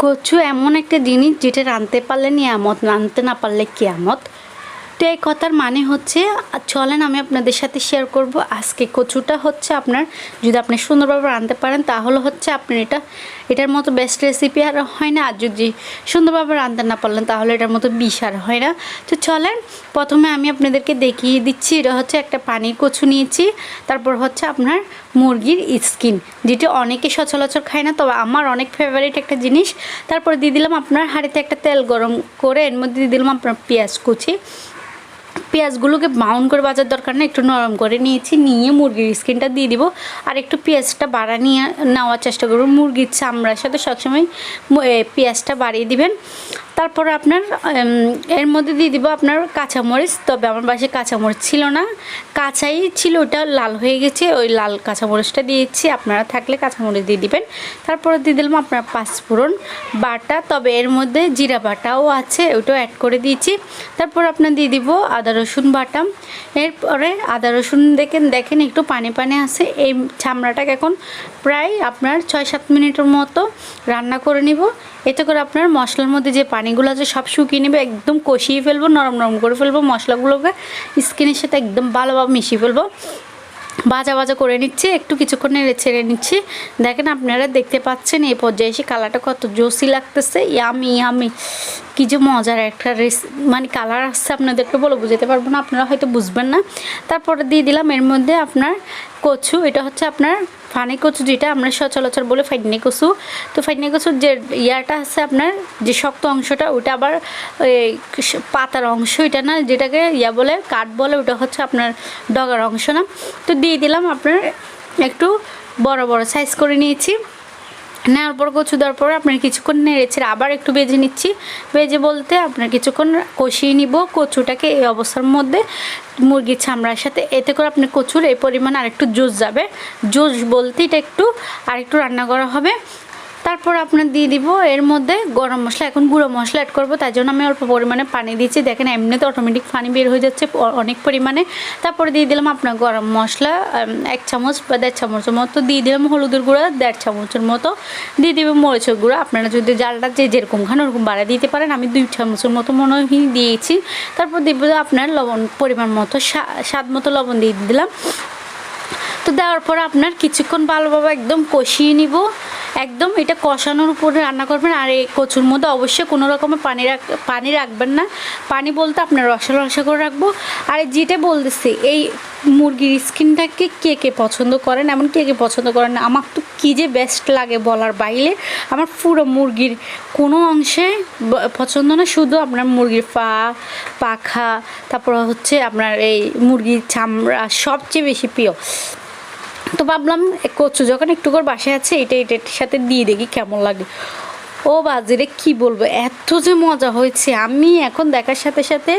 কচু এমন একটা জিনিস যেটা রাঁধতে পারলে নিয়ামত, রাঁধতে না পারলে কিয়ামত। তো এই কথার মানে হচ্ছে, চলেন আমি আপনাদের সাথে শেয়ার করব আজকে কচুটা হচ্ছে আপনার, যদি আপনি সুন্দরভাবে রাঁধতে পারেন তাহলে হচ্ছে আপনি এটার মতো বেস্ট রেসিপি আর হয় না। আর যদি সুন্দরভাবে রাঁধতে না পারলেন তাহলে এটার মতো বিষ আর হয় না। তো চলেন প্রথমে আমি আপনাদেরকে দেখিয়ে দিচ্ছি। এটা হচ্ছে একটা পানির কচু নিয়েছি, তারপর হচ্ছে আপনার মুরগির স্কিন, যেটা অনেকে সচরাচর খায় না, তবে আমার অনেক ফেভারিট একটা জিনিস। তারপর দিয়ে দিলাম আপনার হাঁড়িতে একটা তেল গরম করে, এর মধ্যে দিয়ে দিলাম আপনার পেঁয়াজ কুচি। পেঁয়াজগুলোকে ব্রাউন করে ভাজার দরকার না, একটু নরম করে নিয়েছি, নিয়ে মুরগির স্কিনটা দিয়ে দিব। আর একটু পেঁয়াজটা বাড়া নিয়ে নেওয়ার চেষ্টা করব। মুরগির চামড়ার সাথে সবসময় পেঁয়াজটা বাড়িয়ে দিবেন। তারপর আপনার এর মধ্যে দিয়ে দিব আপনার কাঁচামরিচ। তবে আমার বাসায় কাঁচামরিচ ছিল না, কাঁচাই ছিল, ওটা লাল হয়ে গেছে, ওই লাল কাঁচামরিচটা দিয়েছি। আপনারা থাকলে কাঁচামরিচ দিয়ে দিবেন। তারপরে দিয়ে দিলাম আপনার পাঁচফোড়ন বাটা, তবে এর মধ্যে জিরা বাটাও আছে, ওটাও অ্যাড করে দিয়েছি। তারপর আপনার দিয়ে দিব আদা রসুন বাটা। এরপরে আদা রসুন দেখেন একটু পানি পানি আছে। এই চামড়াটাকে এখন প্রায় আপনার 6-7 মিনিটের মতো রান্না করে নিব। এতে করে আপনার মশলার মধ্যে যে পানিগুলো আছে সব শুকিয়ে নেবে, একদম কষিয়ে ফেলবো, নরম নরম করে ফেলবো মশলাগুলোকে, স্কিনের সাথে একদম ভালোভাবে মিশিয়ে ফেলবো। ভাজা ভাজা করে নিচ্ছি, একটু কিছুক্ষণ নেড়ে ছেড়ে নিচ্ছি। দেখেন আপনারা দেখতে পাচ্ছেন এই পর্যায়ে এসে কালারটা কত জোসি লাগতেছে, ইয়ামি ইয়ামি, কী যে মজার একটা মানে কালার আসছে, আপনাদেরকে বলে বুঝাতে পারবো না, আপনারা হয়তো বুঝবেন না। তারপরে দিয়ে দিলাম এর মধ্যে আপনার কচু। এটা হচ্ছে আপনার ফানি কচু, যেটা আমরা সচরাচর বলে ফাইডনি কচু। তো ফাইডনি কচুর যে ইয়াটা আছে আপনার, যে শক্ত অংশটা, ওটা আবার পাতার অংশ, এটা না, যেটাকে ইয়া বলে কাঠ বলে, ওটা হচ্ছে আপনার ডগার অংশ না। তো দিয়ে দিলাম আপনার একটু বড় বড় সাইজ করে নিয়েছি। নেওয়ার পর কচু দেওয়ার পর আপনার কিছুক্ষণ নেড়েছে আবার একটু ভেজে নিচ্ছি। ভেজে বলতে আপনার কিছুক্ষণ কষিয়ে নিব কচুটাকে এই অবস্থার মধ্যে মুরগির চামড়ার সাথে। এতে করে আপনার কচুর এই পরিমাণ আরেকটু জুস যাবে। জুস বলতে এটা একটু আরেকটু রান্না করা হবে। তারপর আপনার দিয়ে দিব এর মধ্যে গরম মশলা। এখন গুঁড়ো মশলা অ্যাড করবো, তাই জন্য আমি অল্প পরিমাণে পানি দিয়েছি। দেখেন এমনিতে অটোমেটিক পানি বের হয়ে যাচ্ছে অনেক পরিমাণে। তারপরে দিয়ে দিলাম আপনার গরম মশলা 1 চামচ বা 1.5 চামচের মতো, দিয়ে দিলাম হলুদের গুঁড়া 1.5 চামচের মতো, দিয়ে দেবেন মরিচের গুঁড়া। আপনারা যদি জালটা যেরকম খান ওরকম বাড়া দিতে পারেন, আমি 2 চামচের মতো মনে হয় দিয়েছি। তারপর দিব আপনার লবণ পরিমাণ মতো, স্বাদ মতো লবণ দিয়ে দিলাম। তো দেওয়ার পর আপনার কিছুক্ষণ ভালোভাবে একদম কষিয়ে নিব। একদম এটা কষানোর উপরে রান্না করবেন। আর এই কচুর মধ্যে অবশ্যই কোনো রকমের পানি রাখবেন না। পানি বলতে আপনার রসা রসা করে রাখবো। আর যেটা বলতেছি, এই মুরগির স্কিনটাকে কে কে পছন্দ করেন, এমন কে কে পছন্দ করেন না, আমার তো কী যে বেস্ট লাগে বলার বাইরে। আমার পুরো মুরগির কোনো অংশে পছন্দ না, শুধু আপনার মুরগির পাখা, তারপর হচ্ছে আপনার এই মুরগির চামড়া সবচেয়ে বেশি প্রিয়। তো ভাবলাম কচু যখন একটু করে বাসায় আছে, এটার সাথে দিয়ে দেখি কেমন লাগে। ও বাজিরে কি বলবো, এত যে মজা হয়েছে, আমি এখন দেখার সাথে সাথে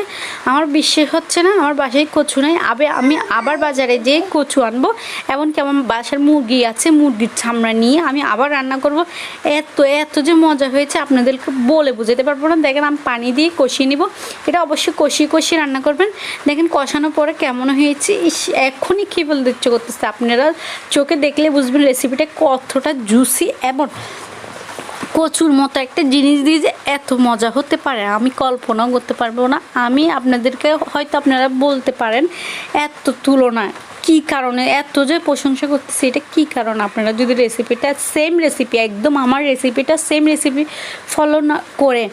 আমার বিশ্বাস হচ্ছে না আমার বাসায় কচু নাই। আমি আবার বাজারে যেয়ে কচু আনবো। এমনকি আমার বাসার মুরগি আছে, মুরগির চামড়া নিয়ে আমি আবার রান্না করব। এত যে মজা হয়েছে আপনাদেরকে বলে বোঝাতে পারবো না। দেখেন আমি পানি দিয়ে কষিয়ে নিব। এটা অবশ্যই কষিয়ে রান্না করবেন। দেখেন কষানোর পরে কেমন হয়েছে, এখনই খেয়ে ফেলতে ইচ্ছে করতেছে। আপনারা চোখে দেখলে বুঝবেন রেসিপিটা কতটা জুসি, এবং কচুর মতো একটা জিনিস দিয়ে যে এত মজা হতে পারে আমি কল্পনাও করতে পারবো না। আমি আপনাদেরকে হয়তো আপনারা বলতে পারেন এত তুলনায় কী কারণে এত যে প্রশংসা করতেছি, এটা কী কারণ। আপনারা যদি রেসিপিটা সেম রেসিপি, একদম আমার রেসিপিটা সেম রেসিপি ফলো না করে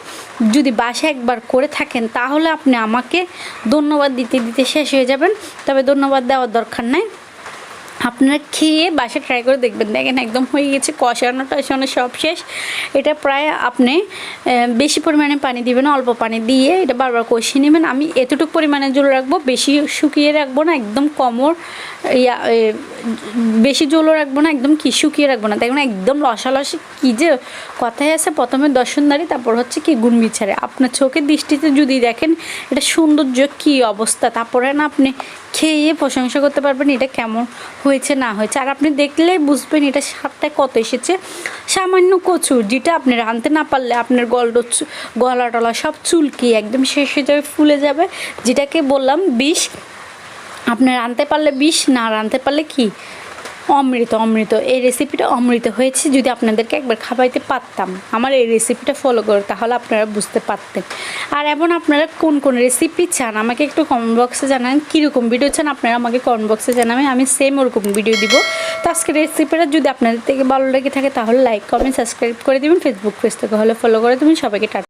যদি বাসায় একবার করে থাকেন, তাহলে আপনি আমাকে ধন্যবাদ দিতে দিতে শেষ হয়ে যাবেন। তবে ধন্যবাদ দেওয়ার দরকার নাই, আপনারা খেয়ে বাসায় ট্রাই করে দেখবেন। দেখেন একদম হয়ে গেছে, কষানো সব শেষ। এটা প্রায় আপনি বেশি পরিমাণে পানি দিবেন, অল্প পানি দিয়ে এটা বারবার কষিয়ে নেবেন। আমি এতটুকু পরিমাণে জল রাখবো, বেশি শুকিয়ে রাখবো না, একদম বেশি জলও রাখবো না, একদম কি শুকিয়ে রাখবো না। দেখুন একদম রসালসি, কী যে কথাই আছে, প্রথমে দর্শনদারি, তারপর হচ্ছে কি গুণ বিচারে। আপনার চোখের দৃষ্টিতে যদি দেখেন এটা সৌন্দর্য কী অবস্থা, তারপরে না আপনি খেয়ে প্রশংসা করতে পারবেন এটা কেমন হয়েছে না হয়েছে। আর আপনি দেখলেই বুঝবেন এটা স্বাদটা কত এসেছে। সামান্য কচু, যেটা আপনি রাঁধতে না পারলে আপনার গলা টলা সব চুলকি একদম শেষ হয়ে যাবে, ফুলে যাবে, যেটাকে বললাম বিষ। আপনি রাঁধতে পারলে বিষ, না রাঁধতে পারলে কি অমৃত অমৃত, এই রেসিপিটা অমৃত হয়েছে। যদি আপনাদেরকে একবার খাওয়াইতে পারতাম আমার এই রেসিপিটা ফলো করে, তাহলে আপনারা বুঝতে পারতেন। আর এমন আপনারা কোন কোন রেসিপি চান আমাকে একটু কমেন্ট বক্সে জানান, কীরকম ভিডিও চান আপনারা আমাকে কমেন্ট বক্সে জানাবেন, আমি সেম ওরকম ভিডিও দিব। তো আজকে রেসিপিটা যদি আপনাদের থেকে ভালো লেগে থাকে তাহলে লাইক কমেন্ট সাবস্ক্রাইব করে দেবেন, ফেসবুক পেজ থেকে হলে ফলো করে দেবেন। সবাইকে টাটা।